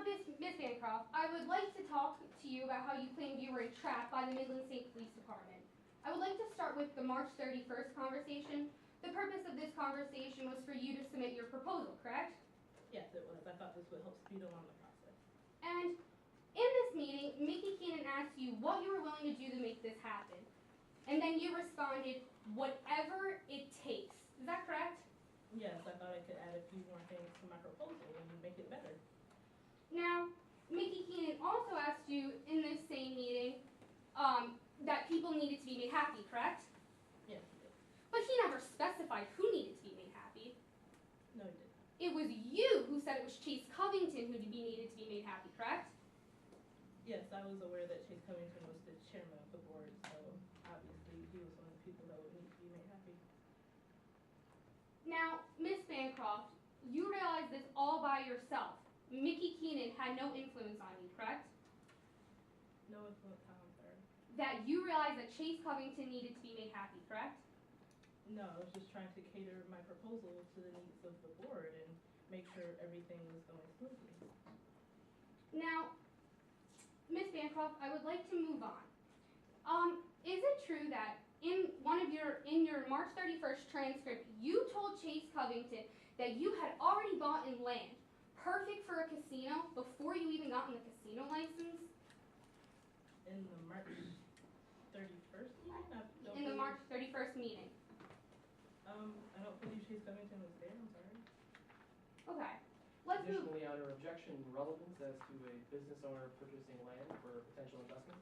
Now, Miss Bancroft, I would like to talk to you about how you claimed you were entrapped by the Midland State Police Department. I would like to start with the March 31st conversation. The purpose of this conversation was for you to submit your proposal, correct? Yes, it was. I thought this would help speed along the process. And in this meeting, Mickey Keenan asked you what you were willing to do to make this happen. And then you responded, whatever it takes. Is that correct? Yes, I thought I could add a few more things to my proposal and make it better. Now, Mickey Keenan also asked you in this same meeting that people needed to be made happy, correct? Yes, he did. But he never specified who needed to be made happy. No, he didn't. It was you who said it was Chase Covington who needed to be made happy, correct? Yes, I was aware that Chase Covington was the chairman of the board, so obviously he was one of the people that would need to be made happy. Now, Miss Bancroft, you realize this all by yourself. Mickey Keenan had no influence on you, correct? No influence, how, I'm sorry. That you realize that Chase Covington needed to be made happy, correct? No, I was just trying to cater my proposal to the needs of the board and make sure everything was going smoothly. Now, Miss Bancroft, I would like to move on. Is it true that in your March 31st transcript, you told Chase Covington that you had already bought in land perfect for a casino before you even got the casino license? In the March 31st meeting? In the March 31st meeting. I don't believe Chase Covington was there, I'm sorry. Okay. Let's move. Additionally, on your objection relevance as to a business owner purchasing land for potential investment?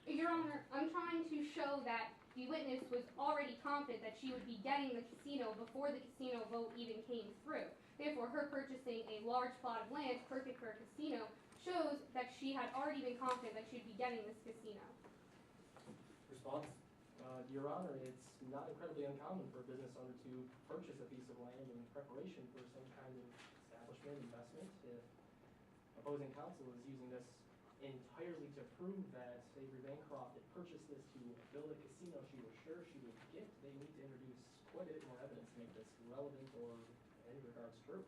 Your Honor, I'm trying to show that the witness was already confident that she would be getting the casino before the casino vote even came through. Therefore, her purchasing a large plot of land perfect for a casino shows that she had already been confident that she'd be getting this casino. Response? Your Honor, it's not incredibly uncommon for a business owner to purchase a piece of land in preparation for some kind of establishment, investment. If opposing counsel is using this entirely to prove that Avery Bancroft had purchased this to build a casino she was sure she would get, they need to introduce quite a bit more evidence to make this relevant or in any regards true.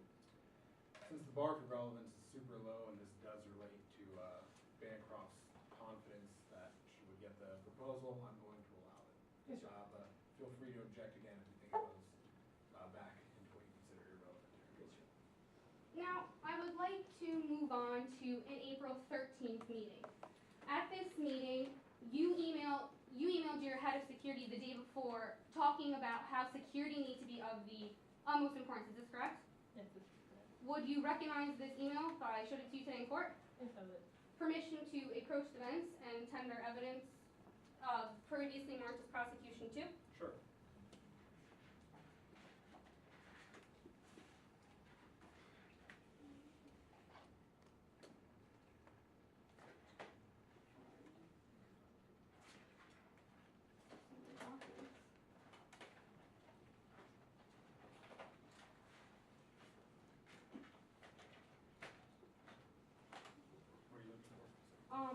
Since the bar for relevance is super low and this does relate to Bancroft's confidence that she would get the proposal, I'm going to allow it. Yes, sir. But feel free to object again if you think it goes back into what you consider irrelevant. Yes, sir. Now, I would like to move on to an April 13th meeting. At this meeting, you emailed your head of security the day before talking about how security needs to be of the utmost importance. Is this correct? Yes, this is correct. Would you recognize this email if I showed it to you today in court? Yes, I would. Permission to approach the events and tender evidence of previously marked as prosecution too? Sure. What are you looking for?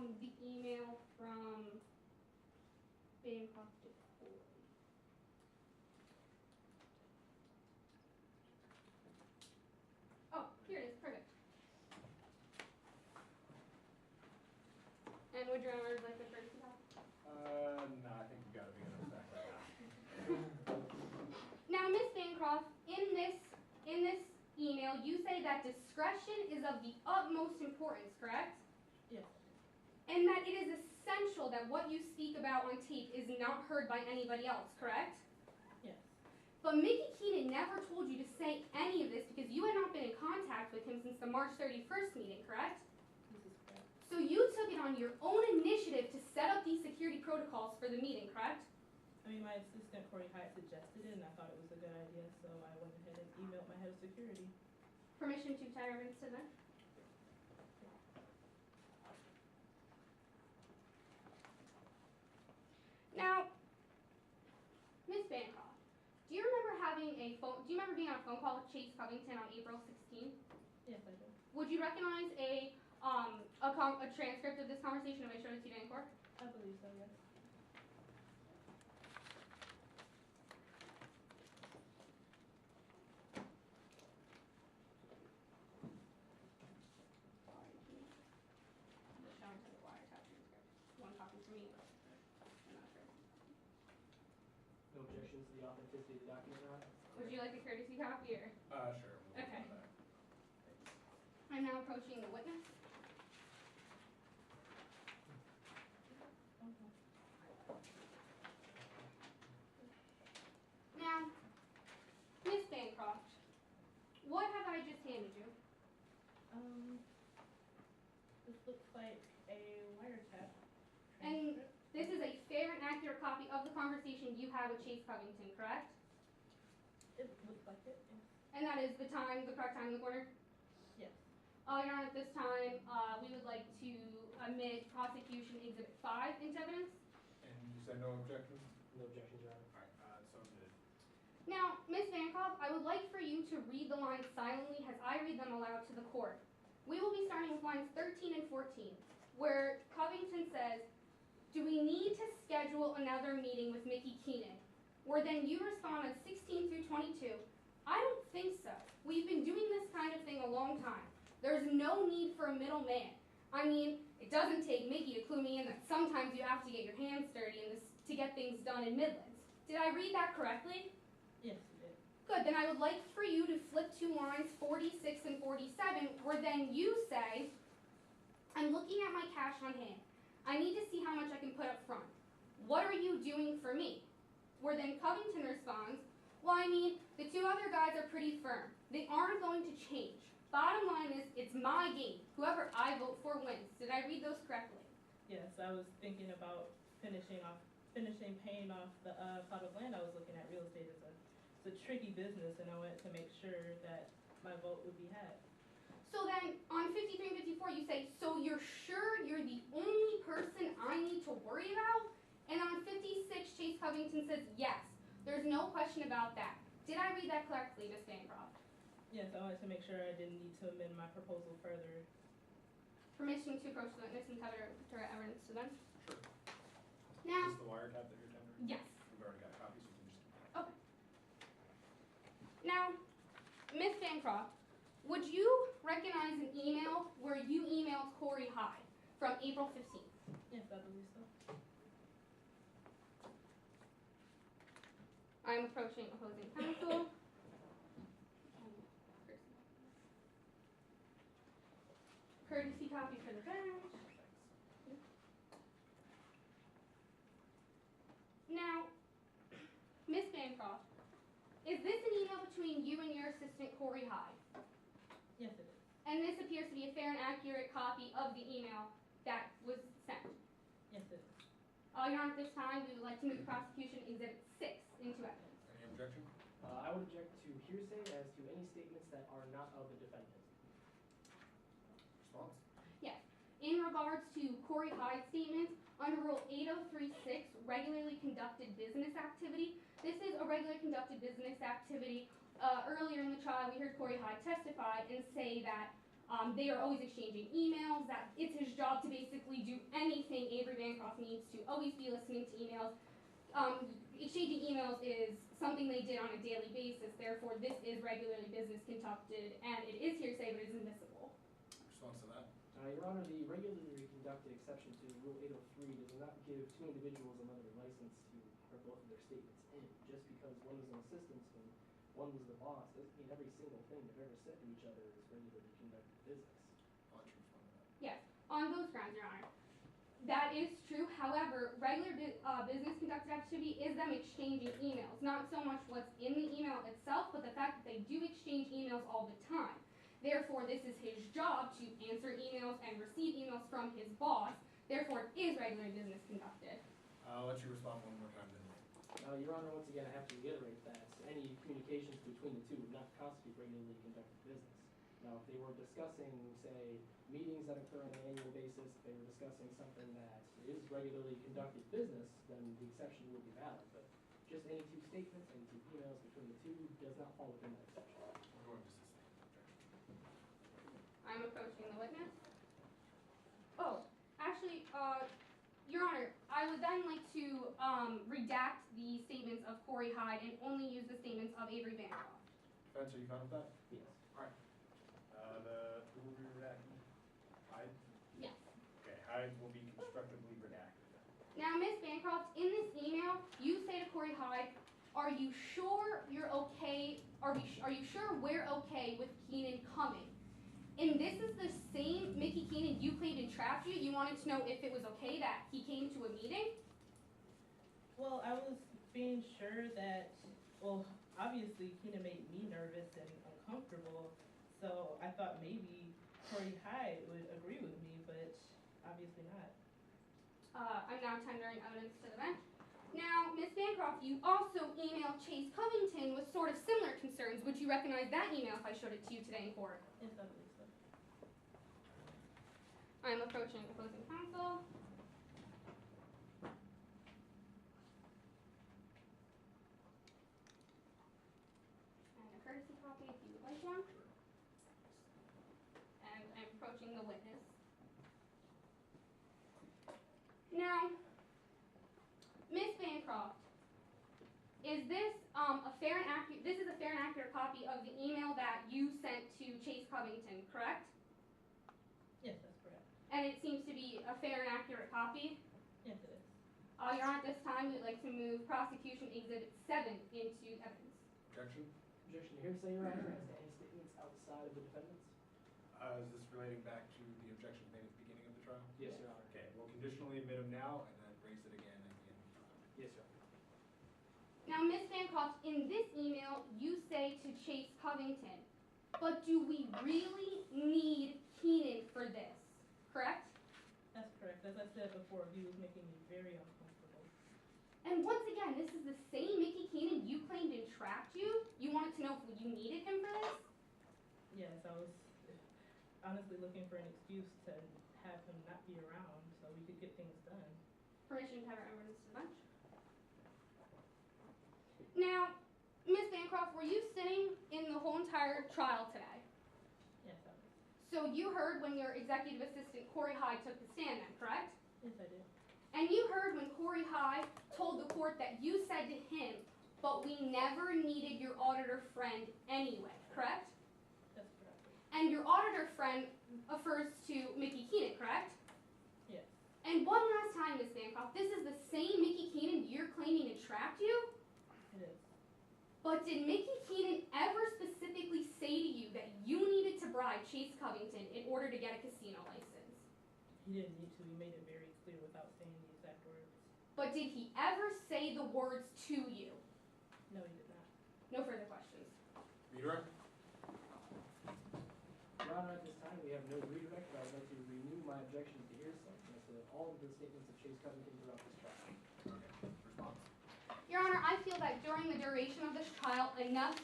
The email from Bancroft to Corey. Oh, here it is, perfect. And would your honor like the first copy? No, I think you got to be enough back right now. Now, Ms. Bancroft, in this email, you say that discretion is of the utmost importance, correct? Yes. And that it is essential that what you speak about on tape is not heard by anybody else, correct? Yes. But Mickey Keenan never told you to say any of this because you had not been in contact with him since the March 31st meeting, correct? This is correct. So you took it on your own initiative to set up these security protocols for the meeting, correct? I mean, my assistant Corey Hyatt suggested it, and I thought it was a good idea, so I went ahead and emailed my head of security. Permission to tire evidence to them? Now, Ms. Bancroft, do you remember being on a phone call with Chase Covington on April 16th? Yes, I do. Would you recognize a transcript of this conversation if I showed it to you in court? I believe so, yes. objections to the authenticity of the document, Your Honor? Would you like a courtesy copy or? Sure. we'll Okay. do that. Thanks. I'm now approaching the witness. Now, Miss Bancroft, what have I just handed you? This looks like a wiretap. And transcript. this is a fair and accurate copy of the conversation you had with Chase Covington, correct? It looks like it, yes. And that is the correct time in the corner? Yes. Your Honor, at this time, we would like to admit prosecution exhibit 5 into evidence. And you said no objections? No objections, Your Honor. Alright, so admitted. Now, Ms. Bancroft, I would like for you to read the lines silently as I read them aloud to the court. We will be starting with lines 13 and 14, where Covington says, "Do we need to schedule another meeting with Mickey Keenan?" Where then you respond on 16 through 22, "I don't think so. We've been doing this kind of thing a long time. There's no need for a middleman. I mean, it doesn't take Mickey to clue me in that sometimes you have to get your hands dirty in this to get things done in Midlands. Did I read that correctly?" Yes, you did. Good, then I would like for you to flip to lines 46 and 47, where then you say, "I'm looking at my cash on hand. I need to see how much I can put up front. What are you doing for me?" Where then Covington responds, "Well, I mean, the two other guys are pretty firm. They aren't going to change. Bottom line is, it's my game. Whoever I vote for wins." Did I read those correctly? Yes, I was thinking about finishing paying off the plot of land I was looking at. Real estate is it's a tricky business, and I wanted to make sure that my vote would be had. So then, on 53 and 54, you say, "So you're sure you're the only person I need to worry about?" And on 56, Chase Covington says, "Yes, there's no question about that." Did I read that correctly, Ms. Bancroft? Yes, I wanted to make sure I didn't need to amend my proposal further. Permission to approach the witness and tender evidence to them? Sure. Now, Is this the wiretap that you're tendering? yes. We've already got copies, so you can just. Now, Ms. Bancroft, would you recognize an email where you emailed Corey Hyde from April 15th? Yes, I believe so. I'm approaching opposing counsel. Courtesy copy for the bench. Now, Ms. Bancroft, is this an email between you and your assistant Corey Hyde? Yes, it is. And this appears to be a fair and accurate copy of the email that was sent. Yes, it is. Your Honor, at this time, we would like to move prosecution exhibit 6 into evidence. Any objection? I would object to hearsay as to any statements that are not of the defendant. Response? In regards to Corey Hyde's statements, under Rule 8036, regularly conducted business activity, this is a regularly conducted business activity. Earlier in the trial, we heard Corey Hyde testify and say that they are always exchanging emails, that it's his job to basically do anything Avery Bancroft needs to, always be listening to emails. Exchanging emails is something they did on a daily basis, therefore this is regularly business conducted, and it is hearsay, but it is admissible. Response to that? Your Honor, the regularly conducted exception to Rule 803 does not give two individuals another license to put both of their statements in. Just because one was an assistant and one was the boss doesn't mean every single thing they've ever said to each other is regularly conducted business. I'll let you respond to that. Yes, on those grounds, Your Honor. That is true, however, regular business conducted activity is them exchanging emails. Not so much what's in the email itself, but the fact that they do exchange emails all the time. Therefore, this is his job to answer emails and receive emails from his boss. Therefore, it is regular business conducted. I'll let you respond one more time then. Your Honor, once again, I have to reiterate that any communications between the two would not constitute regularly conducted business. Now, if they were discussing, say, meetings that occur on an annual basis, if they were discussing something that is regularly conducted business, then the exception would be valid. But just any two statements, any two emails between the two does not fall within that exception. We're going to sustain objection. I'm approaching the witness. Oh, actually, Your Honor, I would then like to redact the statements of Corey Hyde and only use the statements of Avery Bancroft. Defense, are you fine with that? Yes. Who will be redacting? Hyde? Yes. Okay, Hyde will be constructively redacted. Now, Ms. Bancroft, in this email, you say to Corey Hyde, are you sure you're okay, are you sure we're okay with Keenan coming? And this is the same Mickey Keenan you claimed entrapped you. You wanted to know if it was okay that he came to a meeting? Well, I was being sure that, well, obviously Keenan made me nervous and uncomfortable, so I thought maybe Corey Hyde would agree with me, but obviously not. I'm now tendering evidence to the bench. Now, Ms. Bancroft, you also emailed Chase Covington with sort of similar concerns. Would you recognize that email if I showed it to you today in court? Yes, I believe so. I'm approaching opposing counsel. And a courtesy copy if you would like one. And I'm approaching the witness. Now, Ms. Bancroft, is this a fair and accurate? This is a fair and accurate copy of the email that you sent to Chase Covington, correct? Yes, that's correct. And it seems to be a fair and accurate copy. Yes, it is. Your Honor, at this time, we'd like to move prosecution exhibit 7 into evidence. Objection? Objection to hearsay, Your Honor, as to any statements outside of the defendant's? Is this relating back to the objections made at the beginning of the trial? Yes, Your Honor. Okay, we'll conditionally admit them now and then raise it again at the end of the trial. Yes, Your Honor. Now, Ms. Bancroft, in this email, you say to Chase Covington, but do we really need Keenan for this, correct? That's correct. As I said before, he was making me very uncomfortable. And once again, this is the same Mickey Keenan you claimed entrapped you? You wanted to know if you needed him for this? Yes, I was honestly looking for an excuse to have him not be around so we could get things done. Permission to have our evidence to the bench. Now, Ms. Bancroft, were you sitting in the whole entire trial today? Yes, I was. So you heard when your executive assistant, Corey Hyde, took the stand then, correct? Yes, I did. And you heard when Corey Hyde told the court that you said to him, but we never needed your auditor friend anyway, correct? That's correct. And your auditor friend refers to Mickey Keenan, correct? Yes. And one last time, Ms. Bancroft, this is the same Mickey Keenan you're claiming entrapped you? It is. But did Mickey Keenan ever specifically say to you that you needed to bribe Chase Covington in order to get a casino license? He didn't need to. He made it very clear without saying the exact words. But did he ever say the words to you? No, he did not. No further questions. Redirect? Your Honor, at this time, we have no redirect, but I'd like to renew my objection to hearsay as to all of the statements of Chase Covington throughout this trial. Okay, response? Your Honor, I feel that during the duration of this trial, enough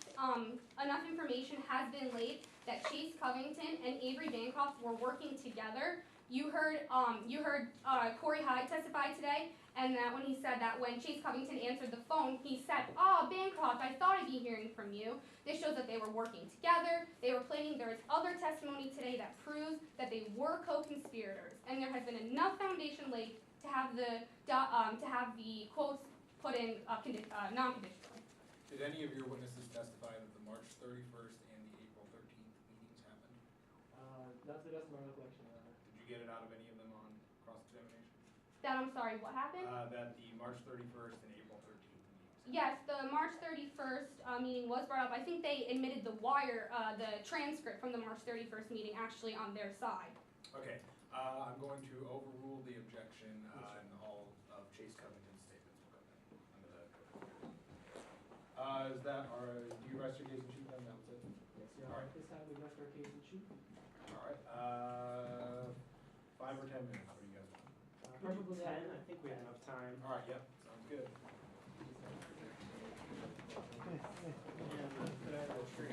information has been laid that Chase Covington and Avery Bancroft were working together. You heard Corey Hyde testify today, and that when he said that when Chase Covington answered the phone, he said, "Oh, Bancroft, I thought I'd be hearing from you." This shows that they were working together. They were planning. There is other testimony today that proves that they were co-conspirators, and there has been enough foundation laid to have the quotes put in non-conditionally. Did any of your witnesses testify that the March 31st and the April 13th meetings happened? Not to the best of my recollection, Your Honor. Did you get it out of any of them on cross-examination? That, I'm sorry, what happened? That the March 31st and April 13th meetings. Yes, the March 31st meeting was brought up. I think they admitted the transcript from the March 31st meeting actually on their side. Okay, I'm going to overrule the objection and all of Chase Covington's statements will come in under that code. Do you rest your case in chief then? That was it? Yes, Your Honor. At this time, we rest our case in chief. All right, 5 or 10 minutes, what do you guys want? Preferably 10, I think we have enough time. All right, yep, sounds good. And could I have a tree?